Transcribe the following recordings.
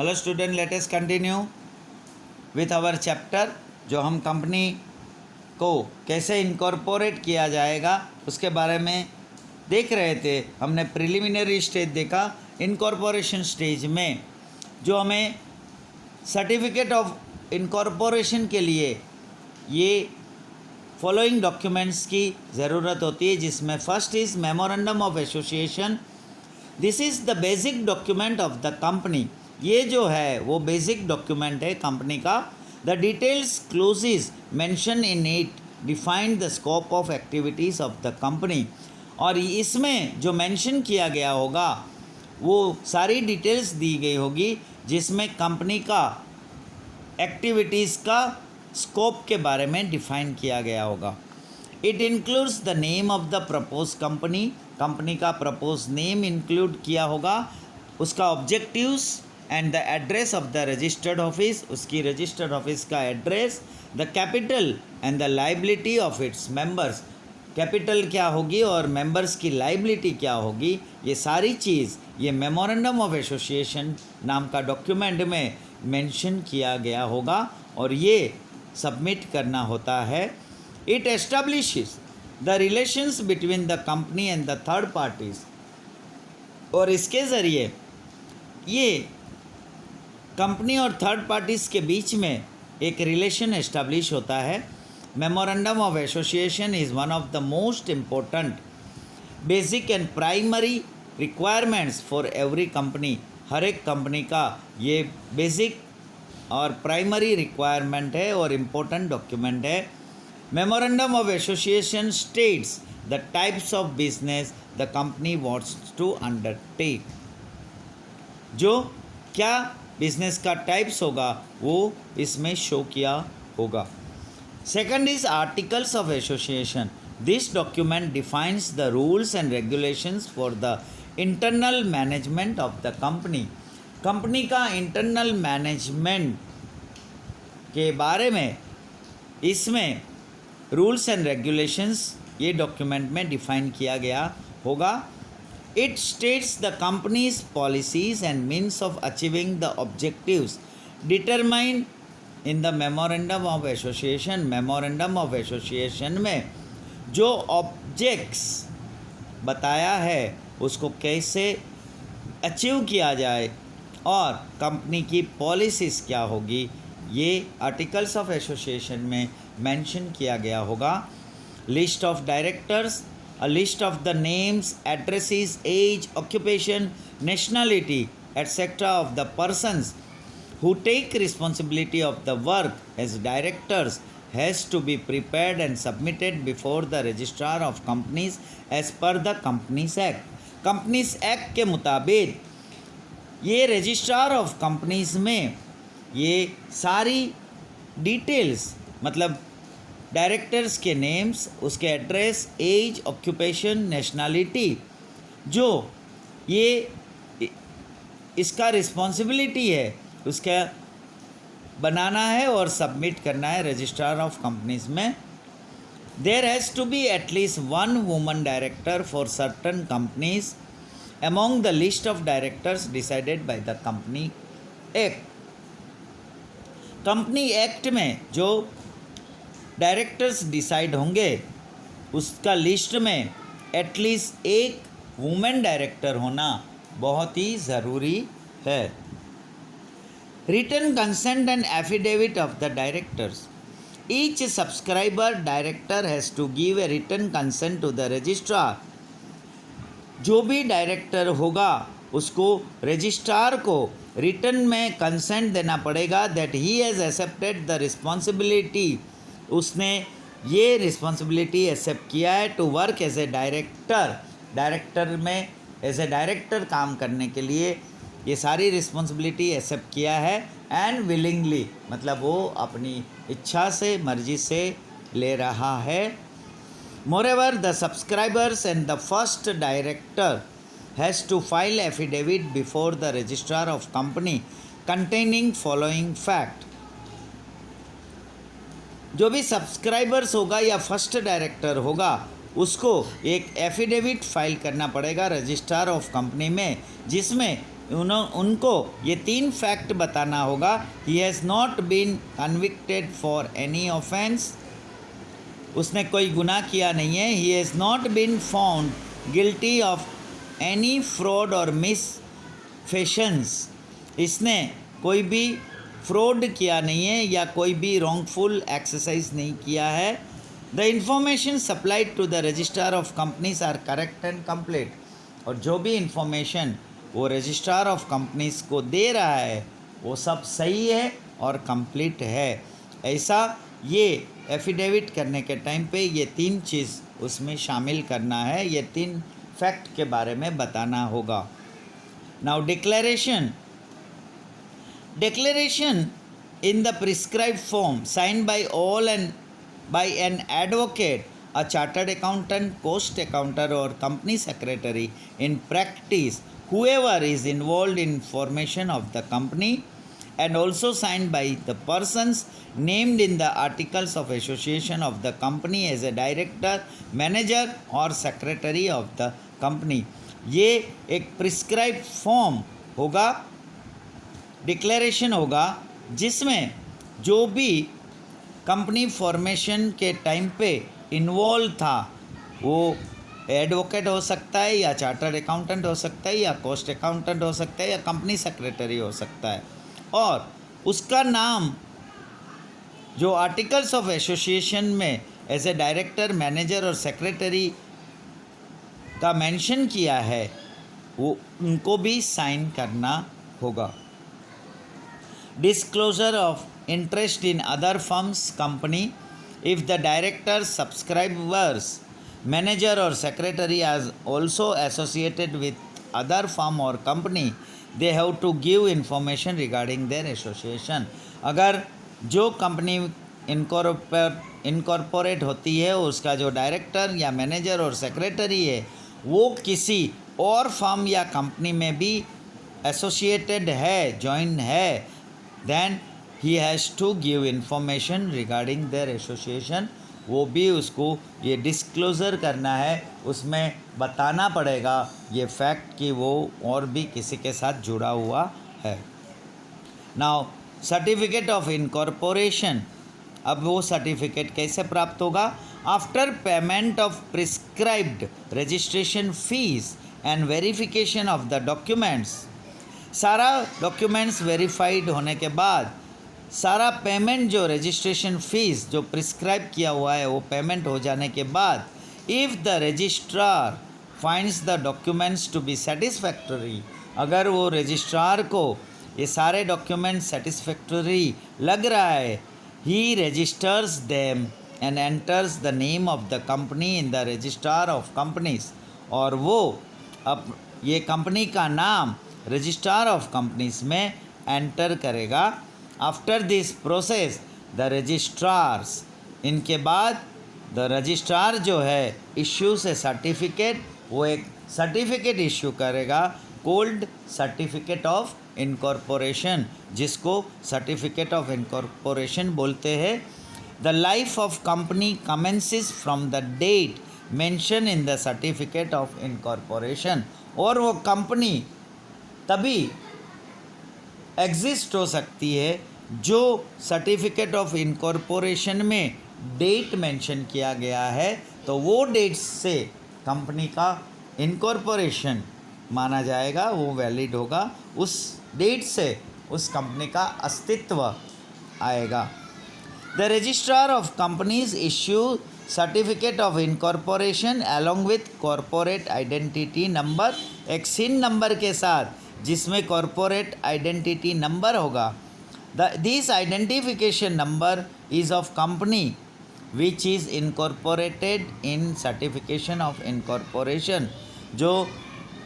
Hello student, let us continue with our chapter. जो हम company को कैसे इनकॉर्पोरेट किया जाएगा उसके बारे में देख रहे थे। हमने प्रिलिमिनरी स्टेज देखा। इनकॉर्पोरेशन स्टेज में जो हमें सर्टिफिकेट ऑफ इनकॉर्पोरेशन के लिए ये फॉलोइंग डॉक्यूमेंट्स की ज़रूरत होती है, जिसमें first is memorandum of association. This is the basic document of the company. ये जो है वो बेसिक डॉक्यूमेंट है कंपनी का। The details clauses mention in it defined the scope of activities of the company. और इसमें जो मेंशन किया गया होगा वो सारी डिटेल्स दी गई होगी, जिसमें कंपनी का एक्टिविटीज़ का स्कोप के बारे में डिफाइन किया गया होगा। It includes the name of the propose company. Company का प्रपोज नेम इंक्लूड किया होगा, उसका objectives and the address of the registered office, उसकी रजिस्टर्ड ऑफिस का address, the capital and the liability of its members. Capital क्या होगी और members की लाइबिलिटी क्या होगी, ये सारी चीज़ ये मेमोरेंडम ऑफ एसोसिएशन नाम का डॉक्यूमेंट में मेंशन किया गया होगा और ये सबमिट करना होता है। It establishes the relations between the company and the third parties. और इसके ज़रिए ये कंपनी और थर्ड पार्टीज़ के बीच में एक रिलेशन एस्टेब्लिश होता है। Memorandum of association is one of the most important basic and primary requirements for every company. हर एक कंपनी का ये बेसिक और प्राइमरी रिक्वायरमेंट है और इम्पोर्टेंट डॉक्यूमेंट है। Memorandum of association states the types of business the company wants to undertake. जो क्या बिजनेस का टाइप्स होगा वो इसमें शो किया होगा। Second is articles of association. This document defines the rules and regulations for the internal management of the company. Company का internal management के बारे में इसमें रूल्स एंड रेगुलेशंस ये डॉक्यूमेंट में डिफाइन किया गया होगा। It states the company's policies and means of achieving the objectives determined in the memorandum of association। memorandum of association में जो ऑब्जेक्ट्स बताया है उसको कैसे अचीव किया जाए और कंपनी की पॉलिसीज़ क्या होगी, ये आर्टिकल्स ऑफ एसोसिएशन में मेंशन किया गया होगा। List of directors, a list of the names, addresses, age, occupation, nationality, etc. of the persons who take responsibility of the work as directors has to be prepared and submitted before the registrar of companies as per the Companies Act। Companies Act के मुताबिक ये registrar of companies में ये सारी details, मतलब directors के names, उसके address, as, occupation, nationality, जो ये इसका रिस्पॉन्सिबिलिटी है उसका बनाना है और सबमिट करना है रजिस्ट्रार ऑफ कंपनीज में। There has to be at least one woman director for certain companies among the list of directors decided by the company act. Company act में जो डायरेक्टर्स डिसाइड होंगे उसका लिस्ट में एटलीस्ट एक women director होना बहुत ही ज़रूरी है। Written consent and affidavit of the directors. Each subscriber director has to give a written consent to the registrar. जो भी डायरेक्टर होगा उसको रजिस्ट्रार को रिटन में कंसेंट देना पड़ेगा that he has accepted the responsibility, उसने ये रिस्पॉन्सिबिलिटी एक्सेप्ट किया है to work as a director. Director में एज ए डायरेक्टर काम करने के लिए ये सारी रिस्पॉन्सिबिलिटी एक्सेप्ट किया है। एंड विलिंगली, मतलब वो अपनी इच्छा से, मर्जी से ले रहा है। Moreover the subscribers and the first director has to file affidavit before the registrar of company containing following fact. जो भी सब्सक्राइबर्स होगा या फर्स्ट डायरेक्टर होगा उसको एक एफिडेविट फाइल करना पड़ेगा रजिस्ट्रार ऑफ कंपनी में, जिसमें उनको ये 3 फैक्ट बताना होगा। He has not been convicted for any offence, उसने कोई गुनाह किया नहीं है। He has not been found guilty of any fraud और मिस फेशंस, इसने कोई भी फ्रॉड किया नहीं है या कोई भी रॉन्गफुल एक्सरसाइज नहीं किया है। The information supplied to the registrar of companies are correct and complete, और जो भी इंफॉर्मेशन वो रजिस्ट्रार ऑफ कंपनीज को दे रहा है वो सब सही है और कंप्लीट है। ऐसा ये एफिडेविट करने के टाइम पे ये 3 चीज़ उसमें शामिल करना है, ये 3 फैक्ट के बारे में बताना होगा। Now declaration in the prescribed form signed by all and by an advocate, a chartered accountant, cost accountant or company secretary. In practice, whoever is involved in formation of the company, and also signed by the persons named in the articles of association of the company as a director, manager or secretary of the company. ये एक prescribe form होगा, declaration होगा, जिसमें जो भी company formation के time पे involve था वो एडवोकेट हो सकता है या चार्टर्ड अकाउंटेंट हो सकता है या कॉस्ट अकाउंटेंट हो सकता है या कंपनी सेक्रेटरी हो सकता है, और उसका नाम जो आर्टिकल्स ऑफ एसोसिएशन में एज ए डायरेक्टर, मैनेजर और सेक्रेटरी का मेंशन किया है वो उनको भी साइन करना होगा। Disclosure of interest in other firms company, if the director, subscribers, manager or secretary are also associated with other firm or company, they have to give information regarding their association. अगर जो company incorporate होती है उसका जो director या manager और secretary है वो किसी और फर्म या कंपनी में भी एसोसिएटेड है, जॉइन है, then he has to give information regarding their association, वो भी उसको ये डिस्क्लोज़र करना है, उसमें बताना पड़ेगा ये फैक्ट कि वो और भी किसी के साथ जुड़ा हुआ है। नाउ सर्टिफिकेट ऑफ इनकॉर्पोरेशन, अब वो सर्टिफिकेट कैसे प्राप्त होगा? After payment of prescribed registration fees and verification of the documents, सारा डॉक्यूमेंट्स वेरीफाइड होने के बाद, सारा पेमेंट जो रजिस्ट्रेशन फ़ीस जो प्रिस्क्राइब किया हुआ है वो पेमेंट हो जाने के बाद, if the registrar finds the documents to be satisfactory, अगर वो रजिस्ट्रार को ये सारे डॉक्यूमेंट सेटिस्फैक्टरी लग रहा है, he registers them and enters the name of the company in the registrar of companies, और वो अब ये कंपनी का नाम रजिस्ट्रार ऑफ कंपनीज में एंटर करेगा। After this process the registrars, इनके बाद द रजिस्ट्रार जो है इश्यूज ए सर्टिफिकेट, वो एक सर्टिफिकेट इश्यू करेगा कोल्ड सर्टिफिकेट ऑफ इनकॉर्पोरेशन, जिसको सर्टिफिकेट ऑफ इनकॉर्पोरेशन बोलते हैं। The life of company commences from the date mention in the certificate of incorporation, और वो कंपनी तभी एग्जिस्ट हो सकती है जो सर्टिफिकेट ऑफ इनकॉर्पोरेशन में डेट मेंशन किया गया है, तो वो डेट से कंपनी का इनकॉर्पोरेशन माना जाएगा, वो वैलिड होगा, उस डेट से उस कंपनी का अस्तित्व आएगा। The registrar of companies issue certificate of incorporation along with corporate identity number, एक सिन नंबर के साथ जिसमें कॉरपोरेट आइडेंटिटी नंबर होगा। This identification number is of company which is incorporated in certification of incorporation, जो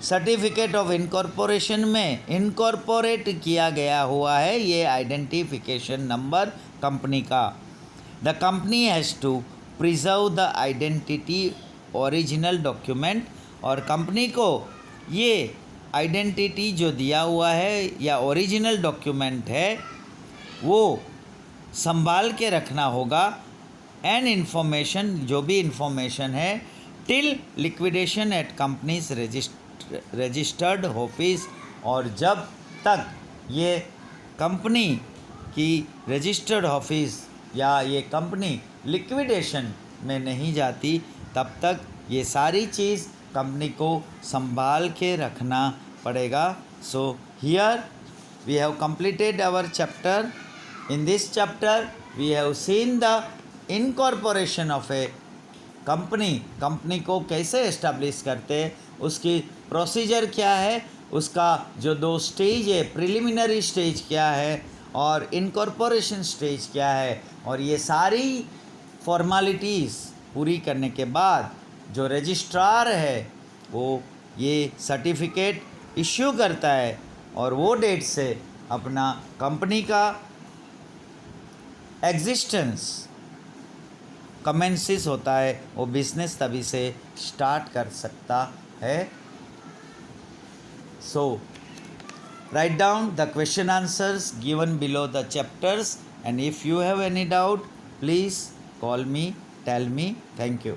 certificate of incorporation में incorporate किया गया हुआ है, ये आइडेंटिफिकेशन नंबर कंपनी का। The company has to preserve the identity original document, और कंपनी को ये आइडेंटिटी जो दिया हुआ है या ओरिजिनल डॉक्यूमेंट है वो संभाल के रखना होगा। एन इन्फॉर्मेशन, जो भी इन्फॉर्मेशन है, till liquidation at companies registered office, और जब तक ये कंपनी की रजिस्टर्ड ऑफिस या ये कंपनी लिक्विडेशन में नहीं जाती, तब तक ये सारी चीज़ कंपनी को संभाल के रखना पड़ेगा. So here we have completed our chapter. In this chapter we have seen the incorporation of a company को कैसे एस्टेब्लिश करते, उसकी प्रोसीजर क्या है, उसका जो 2 स्टेज है, प्रिलिमिनरी स्टेज क्या है और इनकॉर्पोरेशन स्टेज क्या है. और ये सारी फॉर्मेलिटीज़ पूरी करने के बाद जो रजिस्ट्रार है वो ये सर्टिफिकेट इश्यू करता है और वो डेट से अपना कंपनी का एग्जिस्टेंस कमेंसिस होता है, वो बिजनेस तभी से स्टार्ट कर सकता है. So write down the question answers given below the chapters, and if you have any doubt please call me, tell me. Thank you.